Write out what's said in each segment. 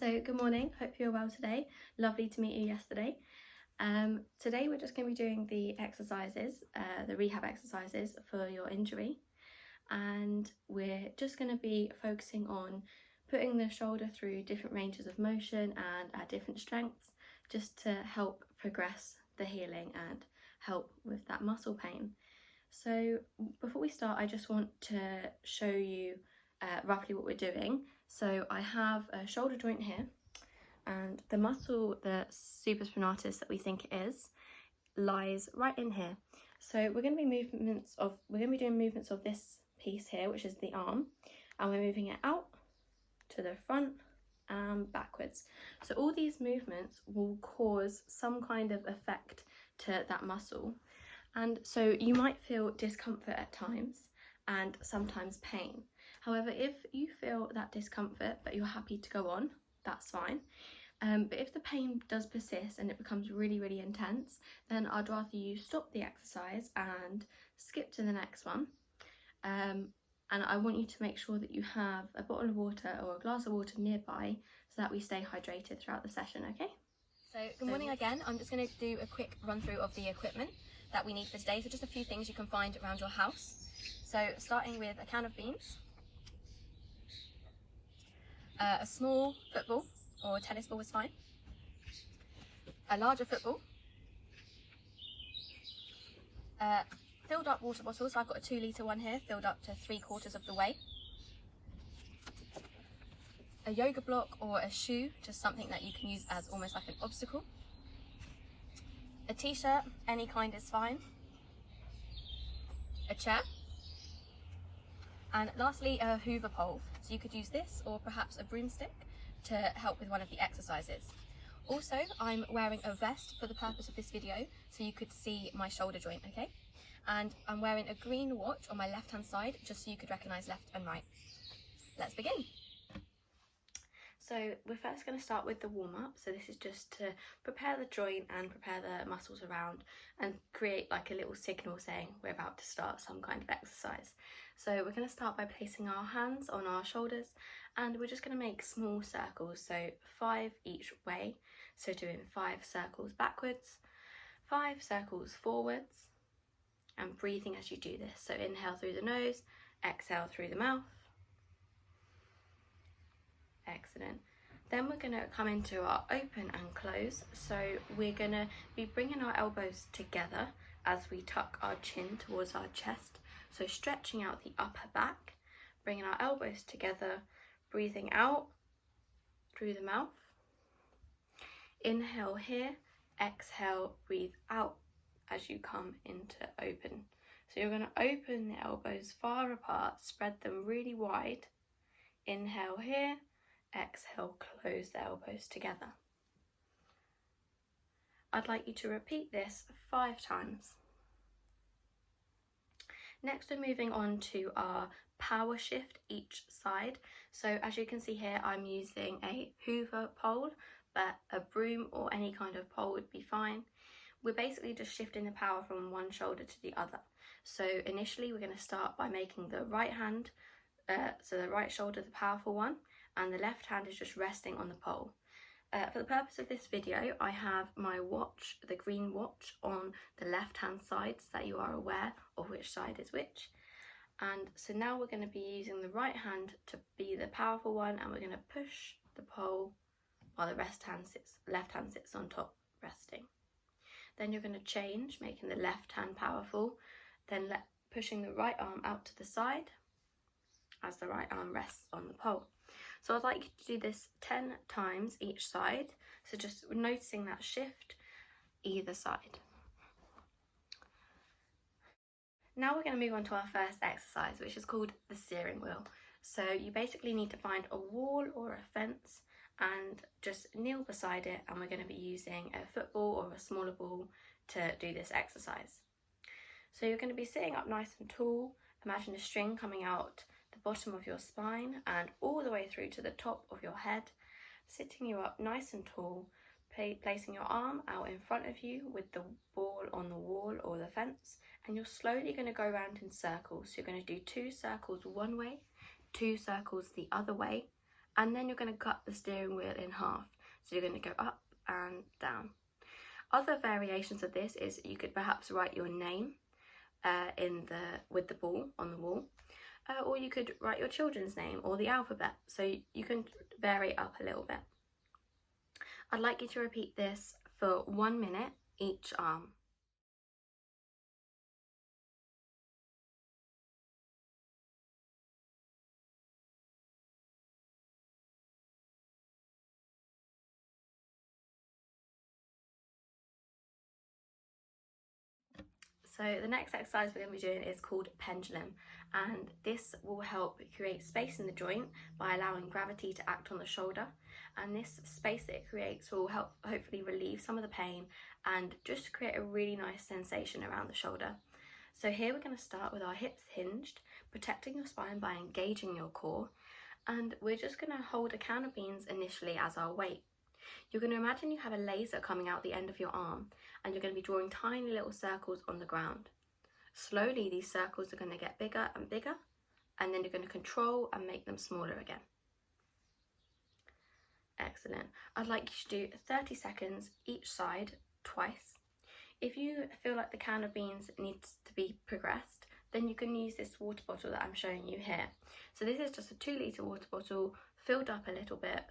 So good morning, hope you're well today. Lovely to meet you yesterday. Today we're just going to be doing the exercises, the rehab exercises for your injury, and we're just going to be focusing on putting the shoulder through different ranges of motion and at different strengths, just to help progress the healing and help with that muscle pain. So before we start, I just want to show you roughly what we're doing. So I have a shoulder joint here, and the muscle, the supraspinatus that we think it is, lies right in here. So we're going to be doing movements of this piece here, which is the arm, and we're moving it out to the front and backwards. So all these movements will cause some kind of effect to that muscle, and so you might feel discomfort at times and sometimes pain. However, if you feel that discomfort but you're happy to go on, that's fine. But if the pain does persist and it becomes really intense, then I'd rather you stop the exercise and skip to the next one. And I want you to make sure that you have a bottle of water or a glass of water nearby so that we stay hydrated throughout the session, okay? So good morning again. I'm just going to do a quick run through of the equipment that we need for today. So just a few things you can find around your house. So starting with a can of beans, a small football or tennis ball is fine, a larger football, filled up water bottle, so I've got a 2-litre one here filled up to 3/4 of the way, a yoga block or a shoe, just something that you can use as almost like an obstacle, a t-shirt, any kind is fine, a chair, and lastly a Hoover pole. So you could use this or perhaps a broomstick to help with one of the exercises. Also, I'm wearing a vest for the purpose of this video so you could see my shoulder joint, okay? And I'm wearing a green watch on my left hand side just so you could recognise left and right. Let's begin. So we're first going to start with the warm-up. So this is just to prepare the joint and prepare the muscles around and create like a little signal saying we're about to start some kind of exercise. So we're going to start by placing our hands on our shoulders, and we're just going to make small circles, so 5 each way. So doing 5 circles backwards, 5 circles forwards, and breathing as you do this. So inhale through the nose, exhale through the mouth. Excellent. Then we're going to come into our open and close. So we're going to be bringing our elbows together as we tuck our chin towards our chest. So stretching out the upper back, bringing our elbows together, breathing out through the mouth. Inhale here, exhale, breathe out as you come into open. So you're going to open the elbows far apart, spread them really wide. Inhale here, exhale, close the elbows together. I'd like you to repeat this 5 times. Next, we're moving on to our power shift each side. So as you can see here, I'm using a Hoover pole, but a broom or any kind of pole would be fine. We're basically just shifting the power from one shoulder to the other. So initially we're going to start by making the right hand, so the right shoulder the powerful one, and the left hand is just resting on the pole. For the purpose of this video, I have my watch, the green watch, on the left hand side so that you are aware of which side is which. And so now we're going to be using the right hand to be the powerful one, and we're going to push the pole while the left hand sits on top, resting. Then you're going to change, making the left hand powerful, then pushing the right arm out to the side as the right arm rests on the pole. So I'd like you to do this 10 times each side. So just noticing that shift either side. Now we're going to move on to our first exercise, which is called the steering wheel. So you basically need to find a wall or a fence and just kneel beside it, and we're going to be using a football or a smaller ball to do this exercise. So you're going to be sitting up nice and tall. Imagine a string coming out the bottom of your spine and all the way through to the top of your head, sitting you up nice and tall, placing your arm out in front of you with the ball on the wall or the fence, and you're slowly going to go around in circles. So you're going to do 2 circles one way, 2 circles the other way, and then you're going to cut the steering wheel in half. So you're going to go up and down. Other variations of this is you could perhaps write your name with the ball on the wall, or you could write your children's name or the alphabet. So you can vary up a little bit. I'd like you to repeat this for 1 minute each arm. So the next exercise we're going to be doing is called pendulum, and this will help create space in the joint by allowing gravity to act on the shoulder, and this space that it creates will help hopefully relieve some of the pain and just create a really nice sensation around the shoulder. So here we're going to start with our hips hinged, protecting your spine by engaging your core, and we're just going to hold a can of beans initially as our weight. You're going to imagine you have a laser coming out the end of your arm, and you're going to be drawing tiny little circles on the ground. Slowly these circles are going to get bigger and bigger, and then you're going to control and make them smaller again. Excellent. I'd like you to do 30 seconds each side twice. If you feel like the can of beans needs to be progressed, then you can use this water bottle that I'm showing you here. So this is just a 2-litre water bottle filled up a little bit,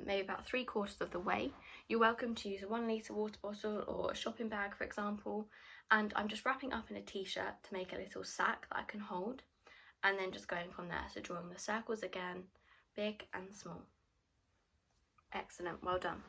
maybe about 3/4 of the way. You're welcome to use a 1-litre water bottle or a shopping bag, for example, and I'm just wrapping up in a t-shirt to make a little sack that I can hold, and then just going from there. So drawing the circles again, big and small. Excellent, well done.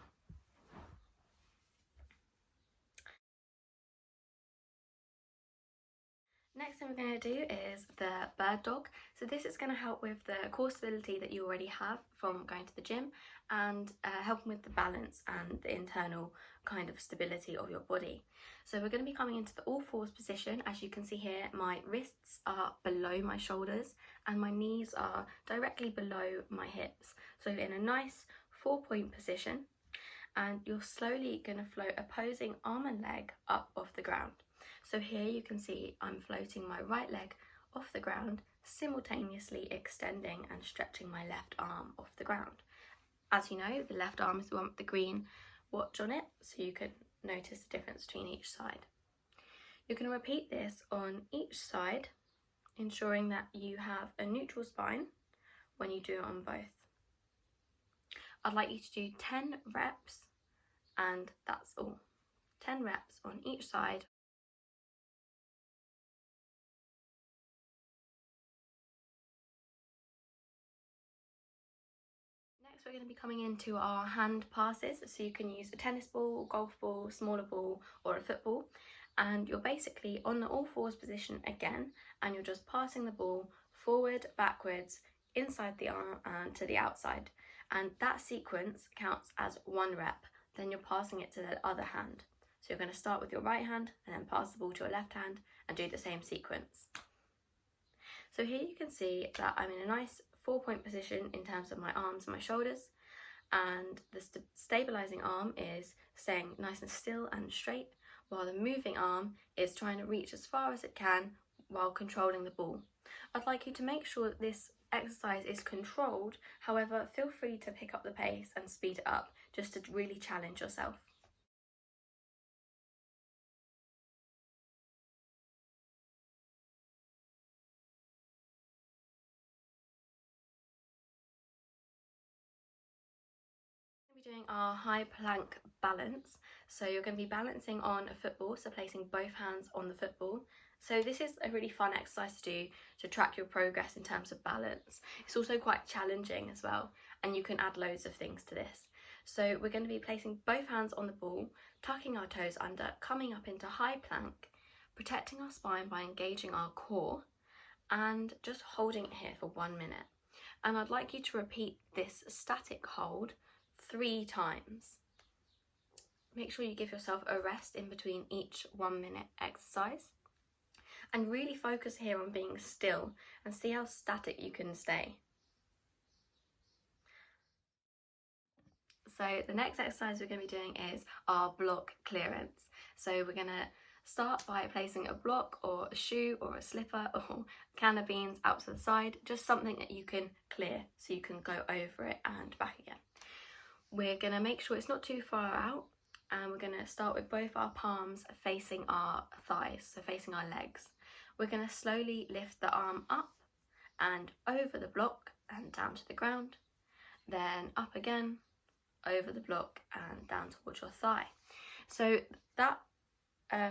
Next thing we're going to do is the bird dog. So this is going to help with the core stability that you already have from going to the gym, and helping with the balance and the internal kind of stability of your body. So we're going to be coming into the all fours position. As you can see here, my wrists are below my shoulders and my knees are directly below my hips. So in a nice 4-point position, and you're slowly going to float opposing arm and leg up off the ground. So here you can see I'm floating my right leg off the ground, simultaneously extending and stretching my left arm off the ground. As you know, the left arm is the one with the green watch on it, so you can notice the difference between each side. You're going to repeat this on each side, ensuring that you have a neutral spine when you do it on both. I'd like you to do 10 reps, and that's all. 10 reps on each side. Next we're going to be coming into our hand passes, so you can use a tennis ball, golf ball, smaller ball or a football, and you're basically on the all fours position again, and you're just passing the ball forward, backwards, inside the arm and to the outside, and that sequence counts as 1 rep. Then you're passing it to the other hand. So you're going to start with your right hand and then pass the ball to your left hand and do the same sequence. So here you can see that I'm in a nice 4-point position in terms of my arms and my shoulders, and the stabilizing arm is staying nice and still and straight, while the moving arm is trying to reach as far as it can while controlling the ball. I'd like you to make sure that this exercise is controlled, however feel free to pick up the pace and speed it up just to really challenge yourself. We're doing our high plank balance. So you're going to be balancing on a football, so placing both hands on the football. So this is a really fun exercise to do to track your progress in terms of balance. It's also quite challenging as well, and you can add loads of things to this. So we're going to be placing both hands on the ball, tucking our toes under, coming up into high plank, protecting our spine by engaging our core, and just holding it here for 1 minute. And I'd like you to repeat this static hold 3 times. Make sure you give yourself a rest in between each 1 minute exercise, and really focus here on being still and see how static you can stay. So the next exercise we're going to be doing is our block clearance. So we're going to Start by placing a block or a shoe or a slipper or a can of beans out to the side, just something that you can clear so you can go over it and back again. We're going to make sure it's not too far out, and we're going to start with both our palms facing our thighs, so facing our legs. We're going to slowly lift the arm up and over the block and down to the ground, then up again, over the block and down towards your thigh. So that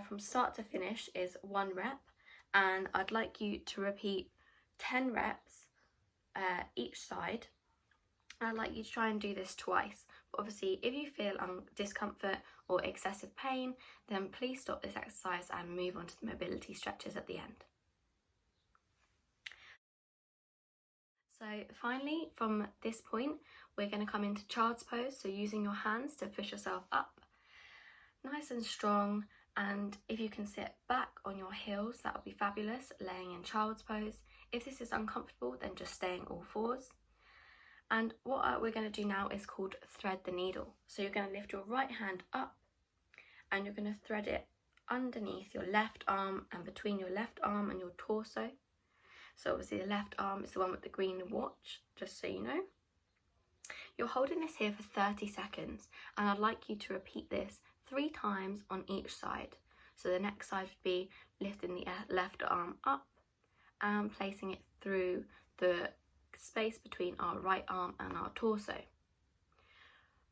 from start to finish is 1 rep, and I'd like you to repeat 10 reps each side. I'd like you to try and do this twice. But obviously, if you feel discomfort or excessive pain, then please stop this exercise and move on to the mobility stretches at the end. So finally, from this point, we're going to come into child's pose, so using your hands to push yourself up, nice and strong. And if you can sit back on your heels, that would be fabulous, laying in child's pose. If this is uncomfortable, then just staying all fours. And what we're going to do now is called thread the needle. So you're going to lift your right hand up and you're going to thread it underneath your left arm and between your left arm and your torso. So obviously the left arm is the one with the green watch, just so you know. You're holding this here for 30 seconds, and I'd like you to repeat this 3 times on each side. So the next side would be lifting the left arm up and placing it through the space between our right arm and our torso.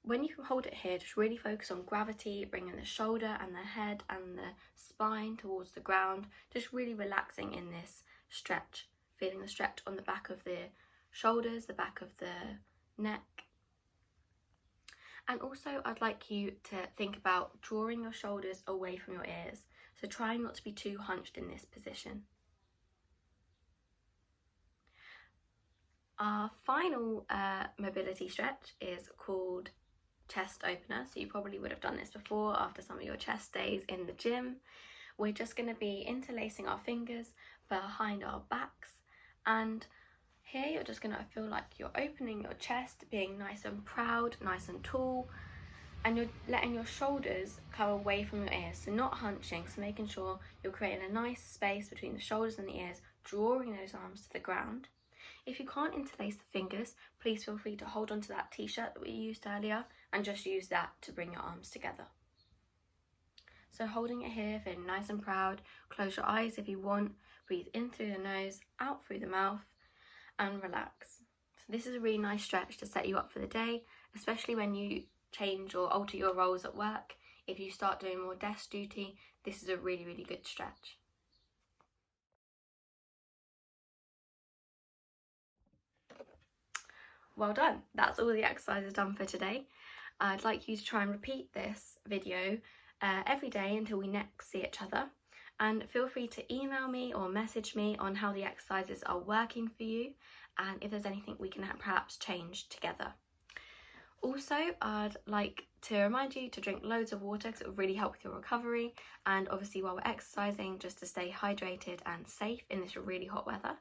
When you hold it here, just really focus on gravity, bringing the shoulder and the head and the spine towards the ground, just really relaxing in this stretch, feeling the stretch on the back of the shoulders, the back of the neck. And also I'd like you to think about drawing your shoulders away from your ears, so trying not to be too hunched in this position. Our final mobility stretch is called chest opener. So you probably would have done this before after some of your chest days in the gym. We're just going to be interlacing our fingers behind our backs, and here you're just going to feel like you're opening your chest, being nice and proud, nice and tall, and you're letting your shoulders come away from your ears, so not hunching, so making sure you're creating a nice space between the shoulders and the ears, drawing those arms to the ground. If you can't interlace the fingers, please feel free to hold on to that t-shirt that we used earlier and just use that to bring your arms together. So holding it here, feeling nice and proud, close your eyes if you want, breathe in through the nose, out through the mouth, and relax. So this is a really nice stretch to set you up for the day, especially when you change or alter your roles at work. If you start doing more desk duty, this is a really, really good stretch. Well done, that's all the exercises done for today. I'd like you to try and repeat this video every day until we next see each other, and feel free to email me or message me on how the exercises are working for you and if there's anything we can perhaps change together. Also, I'd like to remind you to drink loads of water because it will really help with your recovery, and obviously while we're exercising, just to stay hydrated and safe in this really hot weather,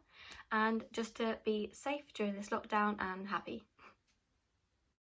and just to be safe during this lockdown and happy.